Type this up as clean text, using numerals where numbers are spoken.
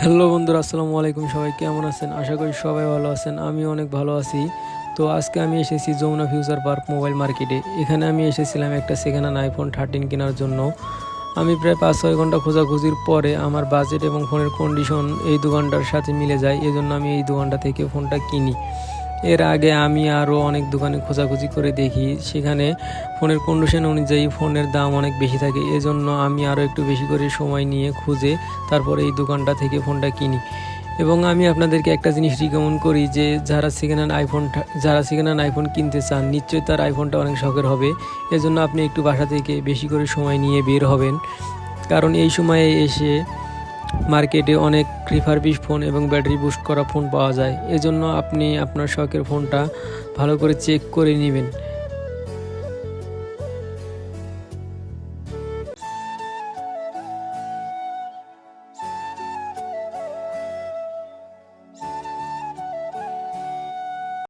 Hello বন্ধুরা, আসসালামু আলাইকুম। সবাই কেমন আছেন? আশা করি সবাই ভালো আছেন। আমি অনেক ভালো আছি। তো আজকে আমি এসেছি যমুনা ফিউচার পার্ক মোবাইল মার্কেটে। এখানে আমি এসেছিলাম একটা সেকেন্ড হ্যান্ড আইফোন 13 কেনার জন্য। আমি প্রায় 5-6 ঘন্টা খোঁজাখুঁজির পরে আমার বাজেট এবং ফোনের কন্ডিশন এই দোকানটার সাথে মিলে যায়, এজন্য আমি এই দোকানটা থেকে ফোনটা কিনি। এর আগে আমি আরও অনেক দোকানে খোঁজাখুঁজি করে দেখি, সেখানে ফোনের কন্ডিশন অনুযায়ী ফোনের দাম অনেক বেশি থাকে। এজন্য আমি আরও একটু বেশি করে সময় নিয়ে খুঁজে তারপরে এই দোকানটা থেকে ফোনটা কিনি। এবং আমি আপনাদেরকে একটা জিনিস রিকমেন্ড করি যে যারা সেকেন্ড হ্যান্ড আইফোন কিনতে চান, নিশ্চয়ই তার আইফোনটা অনেক শখের হবে। এজন্য আপনি একটু বাসা থেকে বেশি করে সময় নিয়ে বের হবেন, কারণ এই সময়ে এসে মার্কেটে অনেক রিফারবিশ ফোন এবং ব্যাটারি বুস্ট করা ফোন পাওয়া যায়। এজন্য আপনি আপনার শখের ফোনটা ভালো করে চেক করে নেবেন।